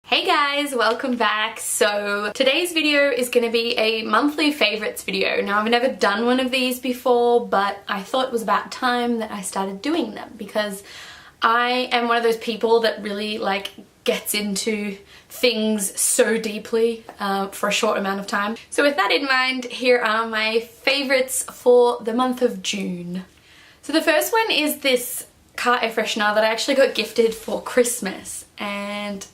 Hey guys, welcome back. So today's video is going to be a monthly favorites video. Now I've never done one of these before, but I thought it was about time that I started doing them because I am one of those people that really gets into things so deeply for a short amount of time. So with that in mind, here are my favorites for the month of June. So the first one is this car air freshener that I actually got gifted for Christmas, and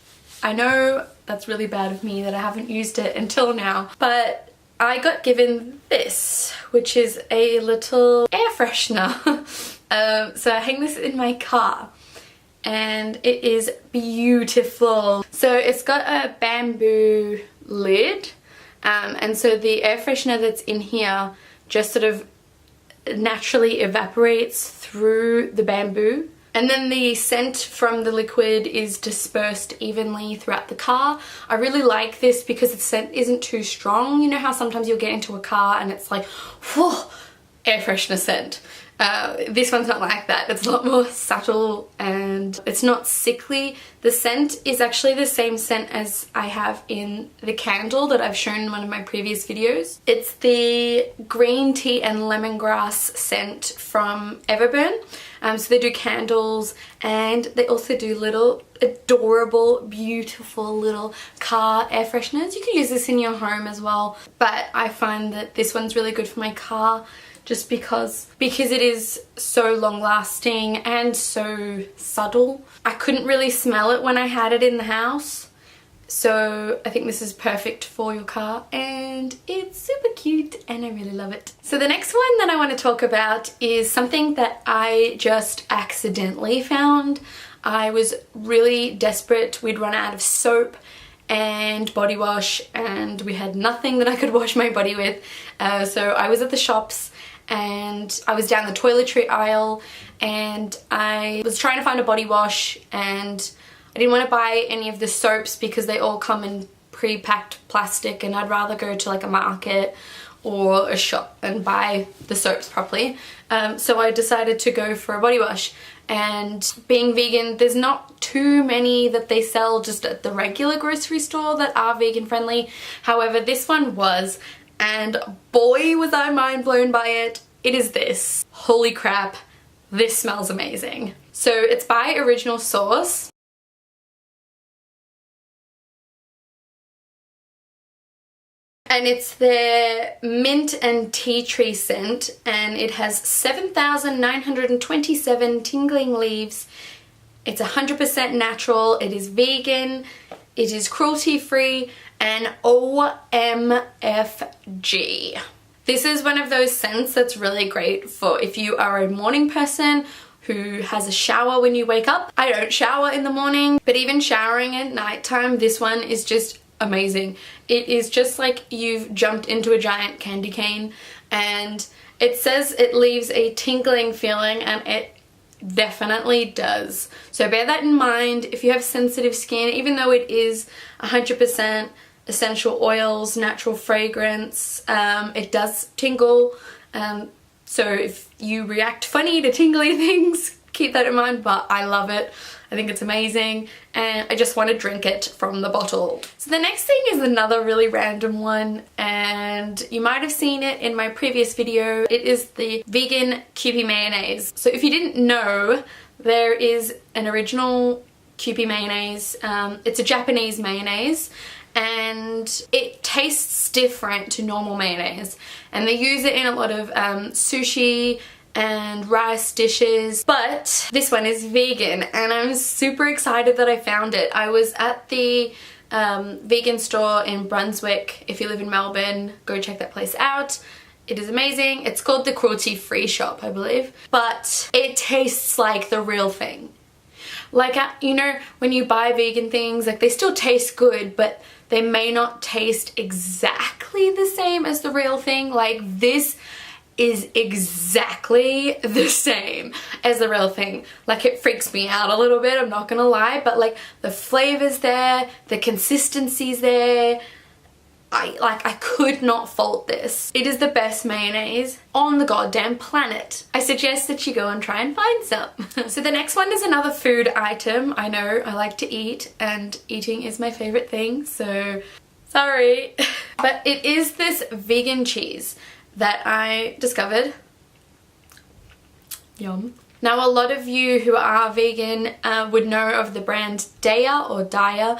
I know that's really bad of me that I haven't used it until now, but I got given this, which is a little air freshener. So I hang this in my car and it is beautiful. So it's got a bamboo lid, and so the air freshener that's in here just sort of naturally evaporates through the bamboo. And then the scent from the liquid is dispersed evenly throughout the car. I really like this because the scent isn't too strong. You know how sometimes you'll get into a car and it's like, whew, air freshener scent. This one's not like that. It's a lot more subtle and it's not sickly. The scent is actually the same scent as I have in the candle that I've shown in one of my previous videos. It's the green tea and lemongrass scent from Everburn. So they do candles and they also do little adorable, beautiful little car air fresheners. You can use this in your home as well, but I find that this one's really good for my car just because it is so long lasting and so subtle. I couldn't really smell it when I had it in the house, so I think this is perfect for your car and it's super cute and I really love it. So the next one that I want to talk about is something that I just accidentally found. I was really desperate. We'd run out of soap and body wash and we had nothing that I could wash my body with. So I was at the shops and I was down the toiletry aisle and I was trying to find a body wash, and I didn't want to buy any of the soaps because they all come in pre-packed plastic and I'd rather go to like a market or a shop and buy the soaps properly. So I decided to go for a body wash, and being vegan, there's not too many that they sell just at the regular grocery store that are vegan friendly. However, this one was, and boy was I mind blown by it. It is this. Holy crap, this smells amazing. So it's by Original Source. And it's their mint and tea tree scent, and it has 7,927 tingling leaves. It's 100% natural, it is vegan, it is cruelty free, and OMFG. This is one of those scents that's really great for if you are a morning person who has a shower when you wake up. I don't shower in the morning, but even showering at nighttime, this one is just amazing. It is just like you've jumped into a giant candy cane, and it says it leaves a tingling feeling, and it definitely does. So bear that in mind if you have sensitive skin. Even though it is 100% essential oils, natural fragrance, it does tingle. So if you react funny to tingly things, keep that in mind, but I love it. I think it's amazing and I just want to drink it from the bottle. So the next thing is another really random one, and you might have seen it in my previous video. It is the vegan Kiwi mayonnaise. So if you didn't know, there is an original Kiwi mayonnaise. It's a Japanese mayonnaise and it tastes different to normal mayonnaise, and they use it in a lot of sushi and rice dishes, but this one is vegan and I'm super excited that I found it. I was at the vegan store in Brunswick. If you live in Melbourne, go check that place out. It is amazing. It's called the Cruelty Free Shop, I believe, but it tastes like the real thing. Like, you know, when you buy vegan things, like they still taste good, but they may not taste exactly the same as the real thing. Like this is exactly the same as the real thing. Like it freaks me out a little bit, I'm not gonna lie, but like the flavor's there, the consistency's there. I could not fault this. It is the best mayonnaise on the goddamn planet. I suggest that you go and try and find some. So the next one is another food item. I know I like to eat and eating is my favorite thing, so sorry. But it is this vegan cheese that I discovered. Yum. Now a lot of you who are vegan would know of the brand Daya or Daya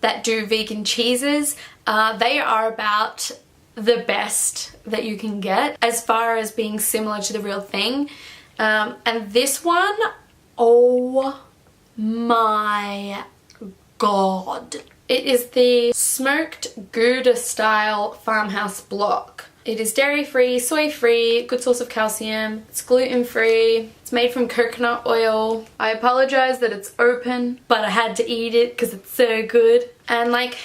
that do vegan cheeses. They are about the best that you can get as far as being similar to the real thing. And this one, oh my god. It is the smoked Gouda style farmhouse block. It is dairy-free, soy-free, good source of calcium. It's gluten-free. It's made from coconut oil. I apologize that it's open, but I had to eat it because it's so good. And like,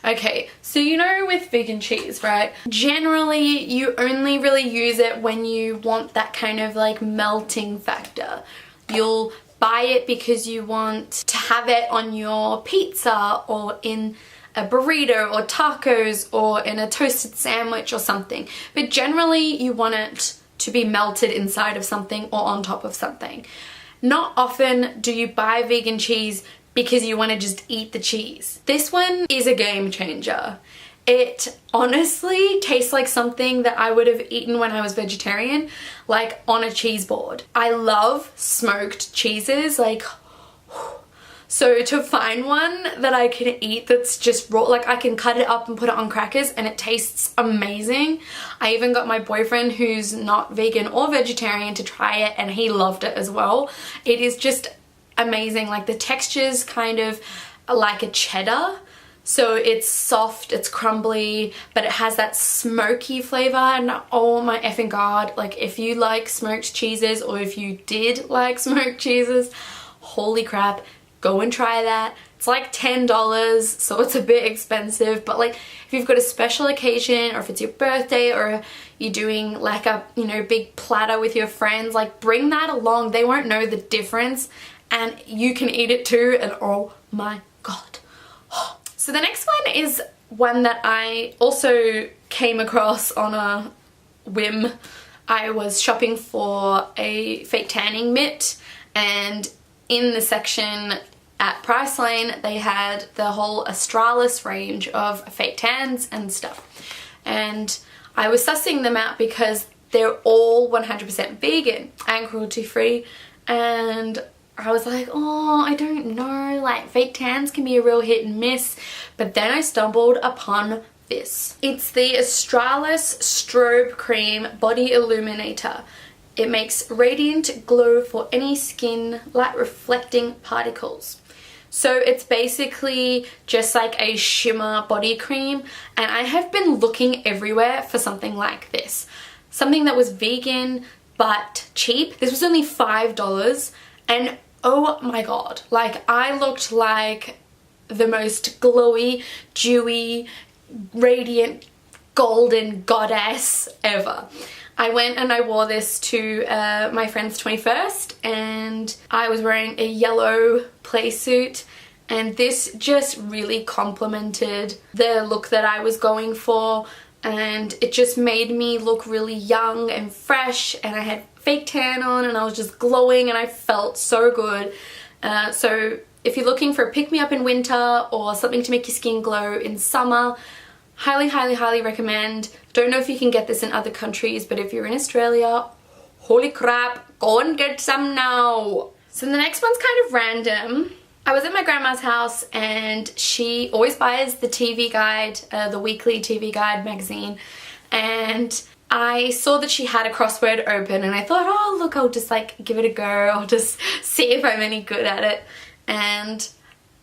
okay, so you know with vegan cheese, right? Generally, you only really use it when you want that kind of like melting factor. You'll buy it because you want to have it on your pizza or in a burrito or tacos or in a toasted sandwich or something. But generally you want it to be melted inside of something or on top of something. Not often do you buy vegan cheese because you want to just eat the cheese. This one is a game changer. It honestly tastes like something that I would have eaten when I was vegetarian, like on a cheese board. I love smoked cheeses, like so to find one that I can eat that's just raw, like I can cut it up and put it on crackers and it tastes amazing. I even got my boyfriend who's not vegan or vegetarian to try it and he loved it as well. It is just amazing. Like the texture's kind of like a cheddar. So it's soft, it's crumbly, but it has that smoky flavor and oh my effing god, like if you like smoked cheeses or if you did like smoked cheeses, holy crap, go and try that. It's like $10, so it's a bit expensive, but like if you've got a special occasion or if it's your birthday or you're doing like a, you know, big platter with your friends, like bring that along. They won't know the difference and you can eat it too and oh my god. So the next one is one that I also came across on a whim. I was shopping for a fake tanning mitt and in the section at Priceline they had the whole Australis range of fake tans and stuff. And I was sussing them out because they're all 100% vegan and cruelty free, and I was like, oh, I don't know, like fake tans can be a real hit and miss. But then I stumbled upon this. It's the Australis Strobe Cream Body Illuminator. It makes radiant glow for any skin, light reflecting particles. So it's basically just like a shimmer body cream, and I have been looking everywhere for something like this. Something that was vegan but cheap. This was only $5 and oh my god, like I looked like the most glowy, dewy, radiant, golden goddess ever. I went and I wore this to my friend's 21st and I was wearing a yellow play suit, and this just really complemented the look that I was going for, and it just made me look really young and fresh, and I had fake tan on and I was just glowing and I felt so good. So if you're looking for a pick-me-up in winter or something to make your skin glow in summer, highly, highly, highly recommend. Don't know if you can get this in other countries, but if you're in Australia, holy crap, go and get some now. So the next one's kind of random. I was at my grandma's house and she always buys the TV Guide, the weekly TV Guide magazine, and I saw that she had a crossword open and I thought, oh look, I'll just like give it a go, I'll just see if I'm any good at it. And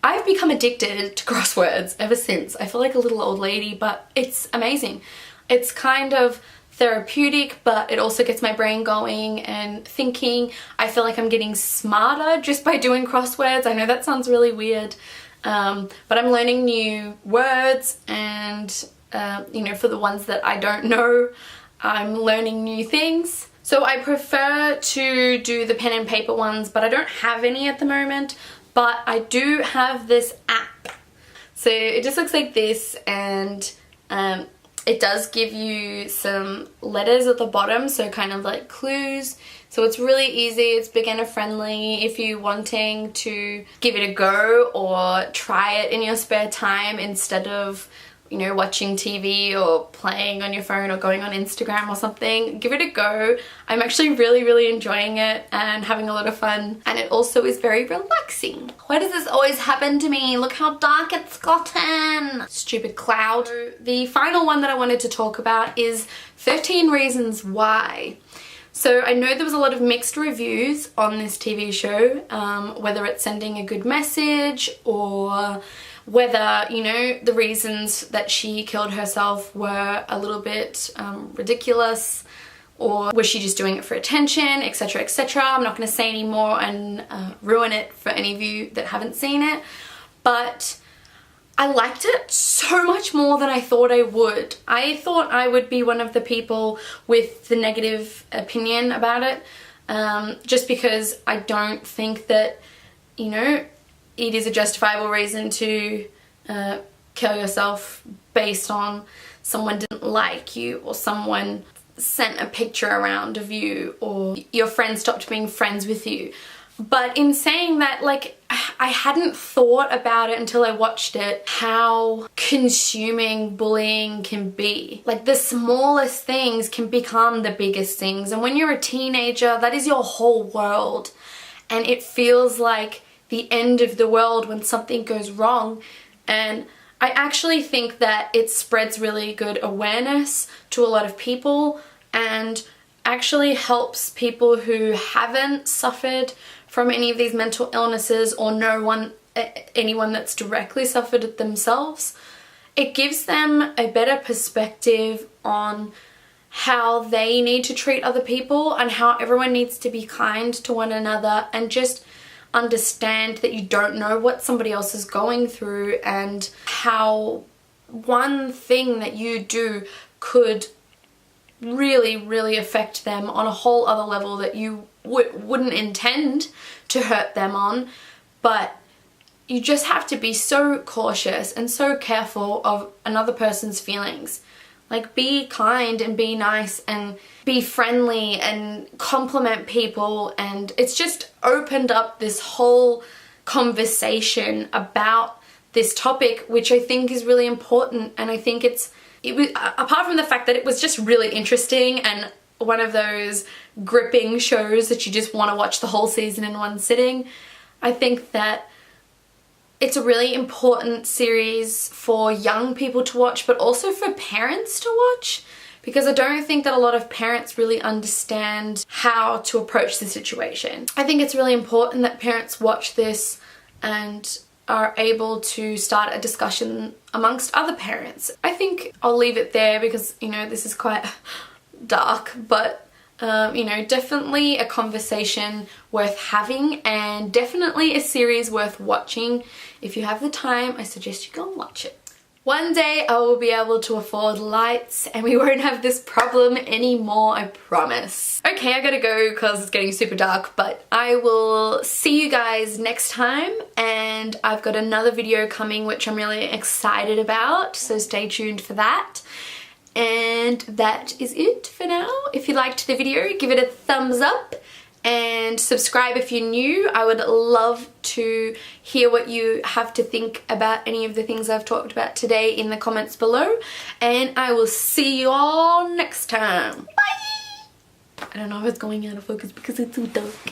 I've become addicted to crosswords ever since. I feel like a little old lady, but it's amazing. It's kind of therapeutic, but it also gets my brain going and thinking. I feel like I'm getting smarter just by doing crosswords. I know that sounds really weird, but I'm learning new words, and you know, for the ones that I don't know, I'm learning new things. So I prefer to do the pen and paper ones, but I don't have any at the moment. But I do have this app. So it just looks like this, and It does give you some letters at the bottom, so kind of like clues. So it's really easy, it's beginner friendly if you're wanting to give it a go or try it in your spare time instead of, you know, watching TV or playing on your phone or going on Instagram or something. Give it a go. I'm actually really enjoying it and having a lot of fun, and it also is very relaxing. Why does this always happen to me? Look how dark it's gotten. Stupid cloud. So the final one that I wanted to talk about is 13 Reasons Why. So I know there was a lot of mixed reviews on this TV show, whether it's sending a good message or whether, you know, the reasons that she killed herself were a little bit ridiculous, or was she just doing it for attention, etc, etc. I'm not going to say any more and ruin it for any of you that haven't seen it, but I liked it so much more than I thought I would. I thought I would be one of the people with the negative opinion about it, just because I don't think that, you know, it is a justifiable reason to kill yourself based on someone didn't like you, or someone sent a picture around of you, or your friend stopped being friends with you. But in saying that, like, I hadn't thought about it until I watched it, how consuming bullying can be. Like, the smallest things can become the biggest things, and when you're a teenager, that is your whole world, and it feels like the end of the world when something goes wrong. And I actually think that it spreads really good awareness to a lot of people, and actually helps people who haven't suffered from any of these mental illnesses or know anyone that's directly suffered it themselves. It gives them a better perspective on how they need to treat other people and how everyone needs to be kind to one another, and just understand that you don't know what somebody else is going through, and how one thing that you do could really affect them on a whole other level that you wouldn't intend to hurt them on. But you just have to be so cautious and so careful of another person's feelings. Like, be kind and be nice and be friendly and compliment people, and it's just opened up this whole conversation about this topic, which I think is really important. And I think it was, apart from the fact that it was just really interesting and one of those gripping shows that you just want to watch the whole season in one sitting, I think that it's a really important series for young people to watch, but also for parents to watch, because I don't think that a lot of parents really understand how to approach the situation. I think it's really important that parents watch this and are able to start a discussion amongst other parents. I think I'll leave it there because, you know, this is quite dark, but you know, definitely a conversation worth having, and definitely a series worth watching. If you have the time, I suggest you go and watch it. One day I will be able to afford lights and we won't have this problem anymore, I promise. Okay, I gotta go because it's getting super dark, but I will see you guys next time, and I've got another video coming which I'm really excited about, so stay tuned for that. And that is it for now. If you liked the video, give it a thumbs up and subscribe if you're new. I would love to hear what you have to think about any of the things I've talked about today in the comments below, and I will see you all next time. Bye! I don't know if it's going out of focus because it's too dark.